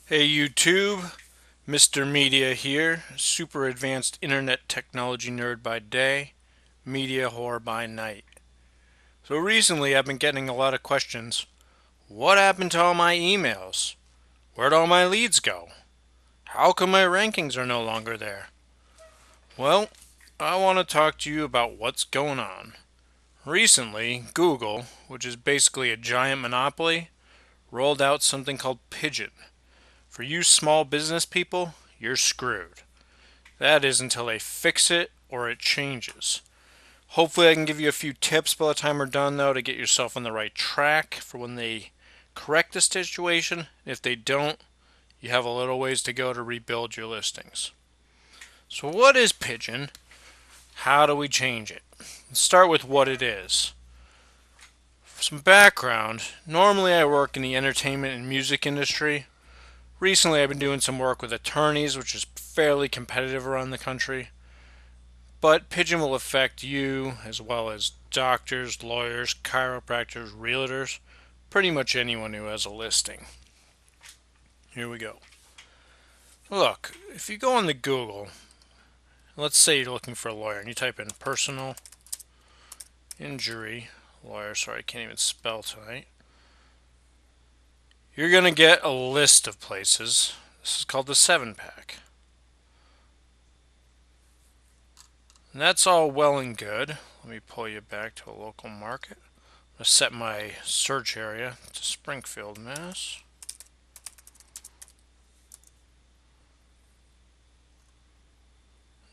Hey YouTube, Mr. Media here, super advanced internet technology nerd by day, media whore by night. So recently I've been getting a lot of questions. What happened to all my emails? Where'd all my leads go? How come my rankings are no longer there? Well, I want to talk to you about what's going on. Recently, Google, which is basically a giant monopoly, rolled out something called Pigeon. For you small business people, you're screwed. That is until they fix it or it changes. Hopefully I can give you a few tips by the time we're done though to get yourself on the right track for when they correct the situation. If they don't, you have a little ways to go to rebuild your listings. So what is Pigeon? How do we change it? Let's start with what it is. For some background, normally I work in the entertainment and music industry. Recently I've been doing some work with attorneys, which is fairly competitive around the country. But Pigeon will affect you as well as doctors, lawyers, chiropractors, realtors, pretty much anyone who has a listing. Here we go. Look, if you go on the Google, let's say you're looking for a lawyer and you type in personal injury lawyer, sorry I can't even spell tonight, you're going to get a list of places. This is called the 7-pack. And that's all well and good. Let me pull you back to a local market. I'm going to set my search area to Springfield, Mass.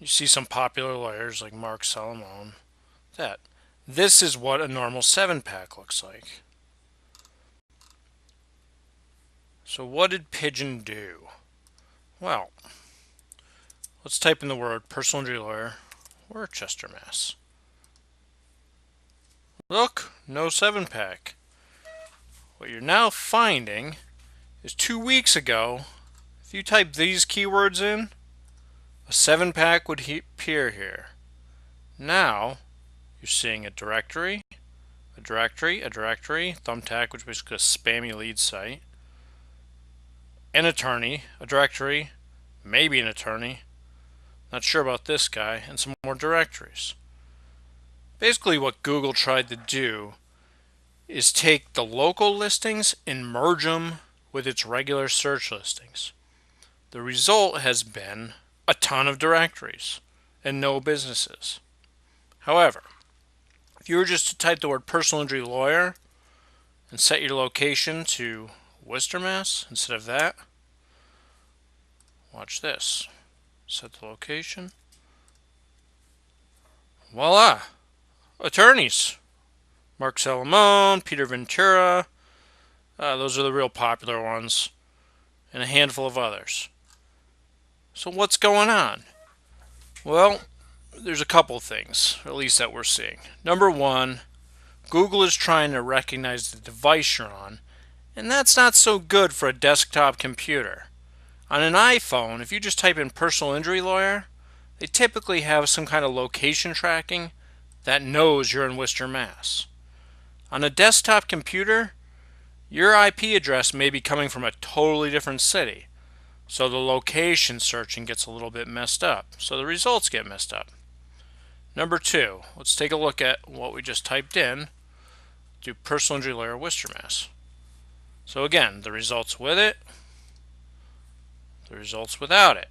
You see some popular lawyers like Mark Solomon. This is what a normal 7-pack looks like. So what did Pigeon do? Well, let's type in the word personal injury lawyer, Worcester, Mass. Look, no 7-pack. What you're now finding is 2 weeks ago, if you type these keywords in, a 7-pack would appear here. Now, you're seeing a directory, Thumbtack, which is basically a spammy lead site, an attorney, a directory, maybe an attorney, not sure about this guy, and some more directories. Basically what Google tried to do is take the local listings and merge them with its regular search listings. The result has been a ton of directories and no businesses. However, if you were just to type the word personal injury lawyer and set your location to Worcester, Mass. Instead of that, watch this. Set the location. Voila! Attorneys. Mark Solomon, Peter Ventura. Those are the real popular ones. And a handful of others. So what's going on? Well, there's a couple things, at least that we're seeing. Number one, Google is trying to recognize the device you're on, and that's not so good for a desktop computer. On an iPhone, if you just type in personal injury lawyer, they typically have some kind of location tracking that knows you're in Worcester, Mass. On a desktop computer, your IP address may be coming from a totally different city, so the location searching gets a little bit messed up, so the results get messed up. Number two, let's take a look at what we just typed in. Do personal injury lawyer Worcester, Mass. So again, the results with it, the results without it.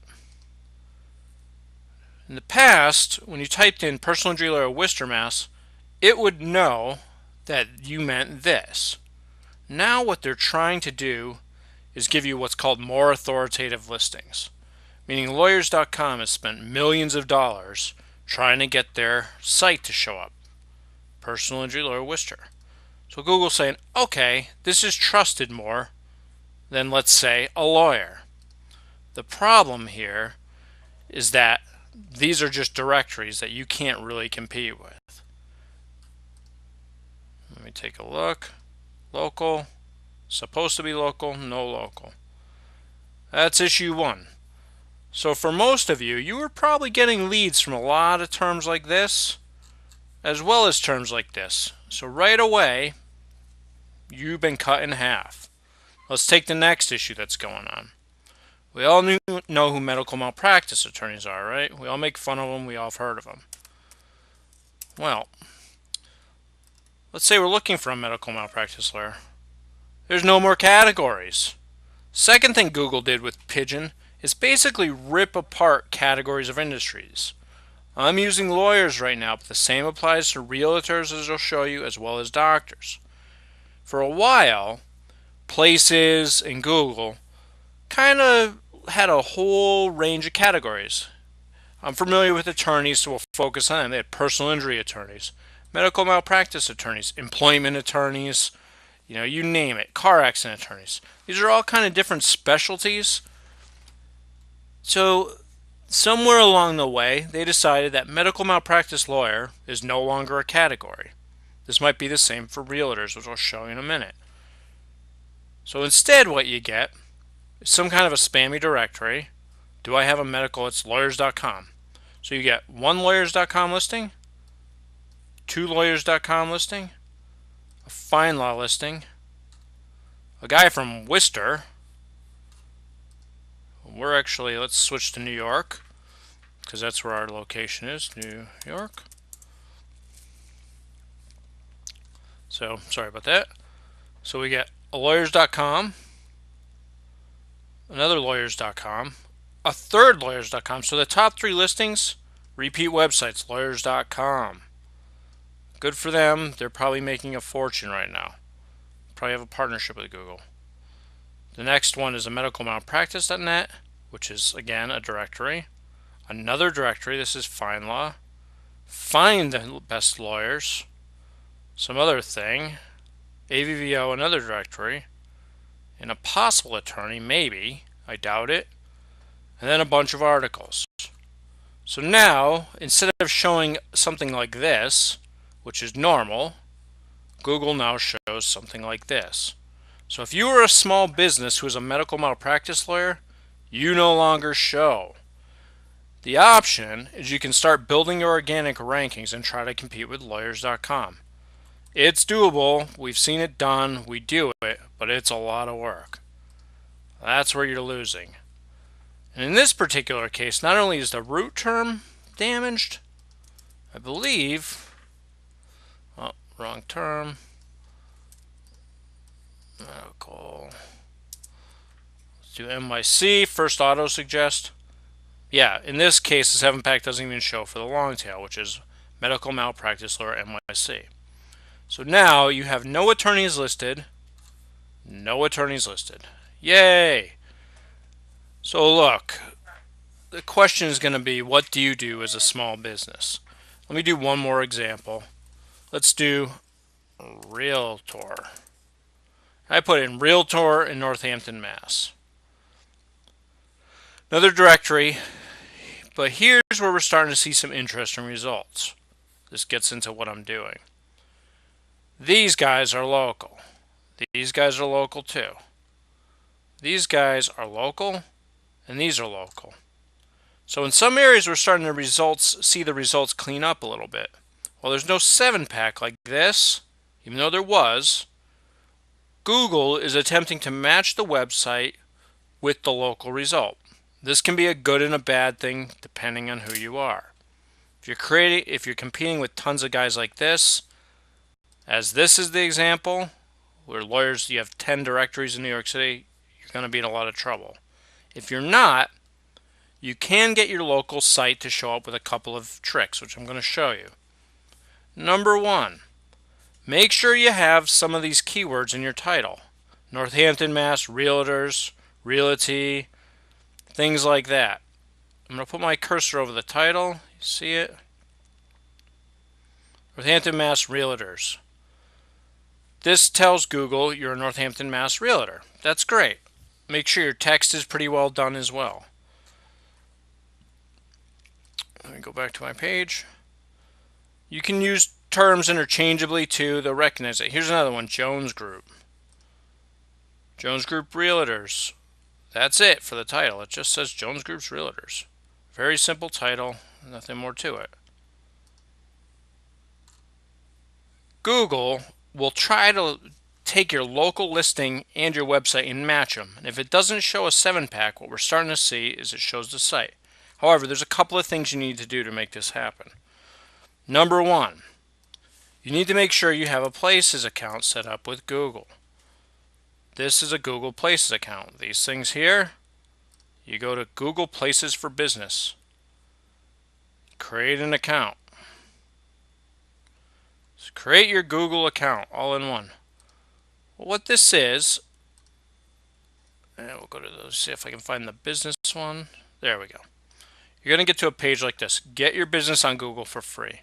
In the past, when you typed in personal injury lawyer Worcester, Mass, it would know that you meant this. Now what they're trying to do is give you what's called more authoritative listings, meaning lawyers.com has spent millions of dollars trying to get their site to show up. Personal injury lawyer Worcester. So Google's saying, okay, this is trusted more than, let's say, a lawyer. The problem here is that these are just directories that you can't really compete with. Let me take a look. Local. Supposed to be local, no local. That's issue one. So for most of you, you were probably getting leads from a lot of terms like this, as well as terms like this. So right away, you've been cut in half. Let's take the next issue that's going on. We all know who medical malpractice attorneys are, right? We all make fun of them. We all have heard of them. Well, let's say we're looking for a medical malpractice lawyer. There's no more categories. Second thing Google did with Pigeon is basically rip apart categories of industries. I'm using lawyers right now, but the same applies to realtors, as I'll show you, as well as doctors. For a while, Places and Google kind of had a whole range of categories. I'm familiar with attorneys, so we'll focus on them. They had personal injury attorneys, medical malpractice attorneys, employment attorneys, you name it, car accident attorneys. These are all kind of different specialties. So somewhere along the way, they decided that medical malpractice lawyer is no longer a category. This might be the same for realtors, which I'll show you in a minute. So instead, what you get is some kind of a spammy directory. Do I have a medical? It's lawyers.com. So you get one lawyers.com listing, two lawyers.com listing, a fine law listing, a guy from Worcester. Let's switch to New York, because that's where our location is, New York. So, sorry about that. So we get a lawyers.com, another lawyers.com, a third lawyers.com. So the top three listings, repeat websites, lawyers.com. Good for them. They're probably making a fortune right now. Probably have a partnership with Google. The next one is a medicalmalpractice.net, which is, again, a directory. Another directory, this is FindLaw. Find the best lawyers. Some other thing. AVVO, another directory. An Apostle attorney, maybe. I doubt it. And then a bunch of articles. So now, instead of showing something like this, which is normal, Google now shows something like this. So if you are a small business who is a medical malpractice lawyer, you no longer show. The option is you can start building your organic rankings and try to compete with lawyers.com. It's doable. We've seen it done. We do it, but it's a lot of work. That's where you're losing. And in this particular case, not only is the root term damaged, I believe, wrong term, medical, let's do NYC, first auto suggest. Yeah, in this case, the 7-pack doesn't even show for the long tail, which is medical malpractice lawyer NYC. So now you have no attorneys listed, no attorneys listed. Yay! So look, the question is going to be, what do you do as a small business? Let me do one more example. Let's do realtor. I put in realtor in Northampton, Mass. Another directory, but here's where we're starting to see some interesting results. This gets into what I'm doing. These guys are local. These guys are local too. These guys are local, and these are local. So in some areas we're starting to see the results clean up a little bit. Well, there's no 7-pack like this, even though there was. Google is attempting to match the website with the local result. This can be a good and a bad thing depending on who you are. If you're competing with tons of guys like this, as this is the example, where lawyers, you have 10 directories in New York City, you're going to be in a lot of trouble. If you're not, you can get your local site to show up with a couple of tricks, which I'm going to show you. Number one, make sure you have some of these keywords in your title. Northampton, Mass, realtors, realty, things like that. I'm going to put my cursor over the title. You see it? Northampton, Mass, realtors. This tells Google you're a Northampton, Mass realtor. That's great. Make sure your text is pretty well done as well. Let me go back to my page. You can use terms interchangeably too. They'll recognize it. Here's another one, Jones Group. Jones Group Realtors. That's it for the title. It just says Jones Group's Realtors. Very simple title, nothing more to it. Google will try to take your local listing and your website and match them. And if it doesn't show a 7-pack, what we're starting to see is it shows the site. However, there's a couple of things you need to do to make this happen. Number one, you need to make sure you have a Places account set up with Google. This is a Google Places account. These things here, you go to Google Places for Business. Create an account. So create your Google account all in one. Well, what this is, and we'll go to those, see if I can find the business one. There we go. You're going to get to a page like this. Get your business on Google for free.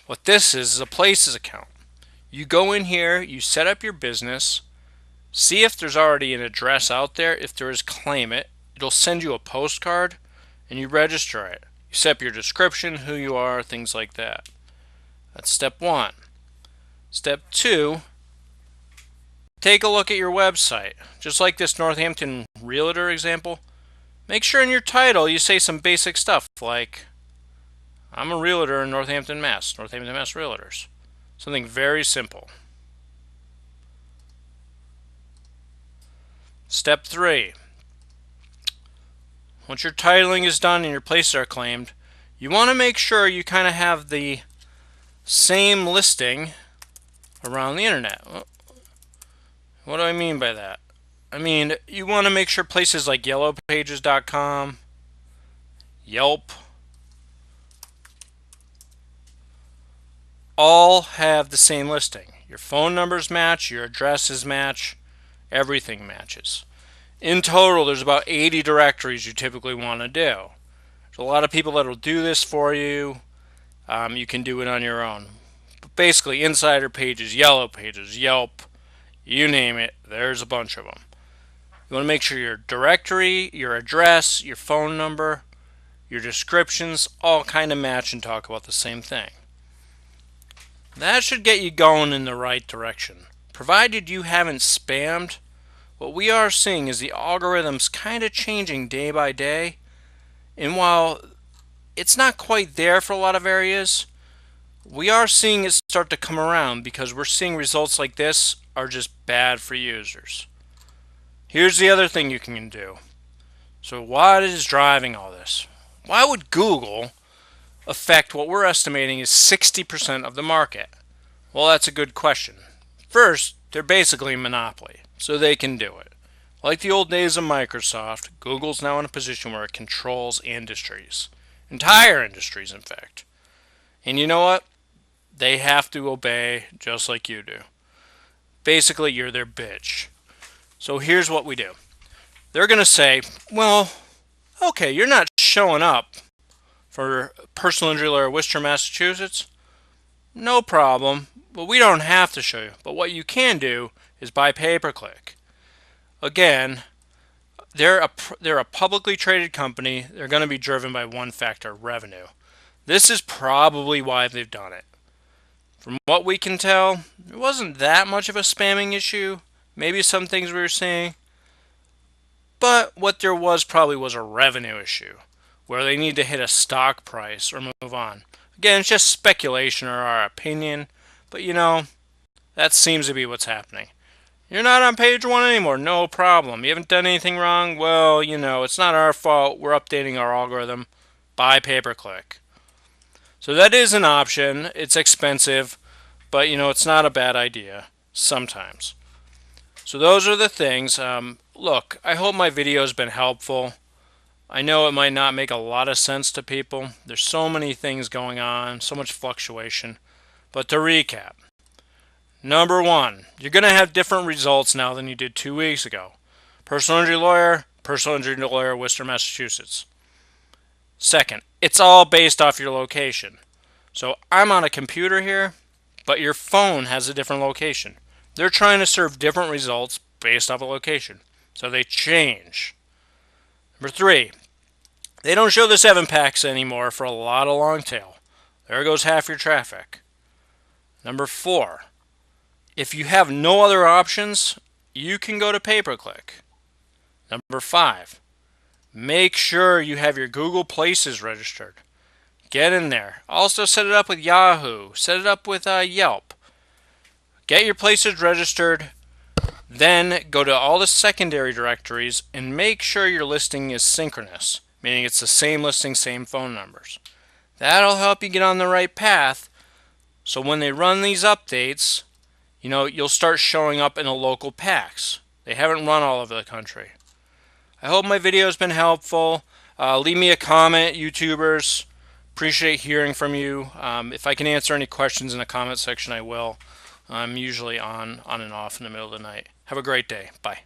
What this is a Places account. You go in here, you set up your business, see if there's already an address out there. If there is, claim it. It'll send you a postcard, and you register it. You set up your description, who you are, things like that. That's step one. Step two, take a look at your website. Just like this Northampton Realtor example, make sure in your title you say some basic stuff like, I'm a realtor in Northampton, Mass. Northampton, Mass Realtors. Something very simple. Step three, once your titling is done and your places are claimed, you want to make sure you kind of have the same listing around the internet. What do I mean by that? I mean, you want to make sure places like yellowpages.com, Yelp, all have the same listing. Your phone numbers match, your addresses match, everything matches. In total, there's about 80 directories you typically want to do. There's a lot of people that will do this for you. You can do it on your own. But basically, insider pages, yellow pages, Yelp, you name it, there's a bunch of them. You want to make sure your directory, your address, your phone number, your descriptions all kind of match and talk about the same thing. That should get you going in the right direction. Provided you haven't spammed, what we are seeing is the algorithm's kind of changing day by day. And while it's not quite there for a lot of areas, we are seeing it start to come around because we're seeing results like this are just bad for users. Here's the other thing you can do. So what is driving all this? Why would Google affect what we're estimating is 60% of the market? Well, that's a good question. First, they're basically a monopoly, so they can do it. Like the old days of Microsoft, Google's now in a position where it controls industries. Entire industries, in fact. And you know what? They have to obey just like you do. Basically, you're their bitch. So here's what we do. They're going to say, well, okay, you're not showing up for personal injury lawyer, Worcester, Massachusetts. No problem. But we don't have to show you. But what you can do is buy pay-per-click. Again, they're a publicly traded company. They're going to be driven by one factor, revenue. This is probably why they've done it. From what we can tell, it wasn't that much of a spamming issue. Maybe some things we were seeing. But what there was probably was a revenue issue, where they need to hit a stock price or move on. Again, it's just speculation or our opinion. But you know, that seems to be what's happening. You're not on page one anymore, no problem. You haven't done anything wrong? Well, you know, it's not our fault. We're updating our algorithm. Buy pay-per-click. So that is an option. It's expensive, but you know, it's not a bad idea sometimes. So those are the things. Look, I hope my video has been helpful. I know it might not make a lot of sense to people. There's so many things going on, so much fluctuation. But to recap, number one, you're going to have different results now than you did 2 weeks ago. Personal injury lawyer, Worcester, Massachusetts. Second, it's all based off your location. So I'm on a computer here, but your phone has a different location. They're trying to serve different results based off a location. So they change. Number three, they don't show the 7-packs anymore for a lot of long tail. There goes half your traffic. Number four, if you have no other options, you can go to pay-per-click. Number five, make sure you have your Google Places registered. Get in there. Also set it up with Yahoo. Set it up with Yelp. Get your places registered. Then go to all the secondary directories and make sure your listing is synchronous, meaning it's the same listing, same phone numbers. That'll help you get on the right path, so when they run these updates, you'll start showing up in the local packs. They haven't run all over the country. I hope my video has been helpful. Leave me a comment, YouTubers. Appreciate hearing from you. If I can answer any questions in the comment section, I will. I'm usually on and off in the middle of the night. Have a great day. Bye.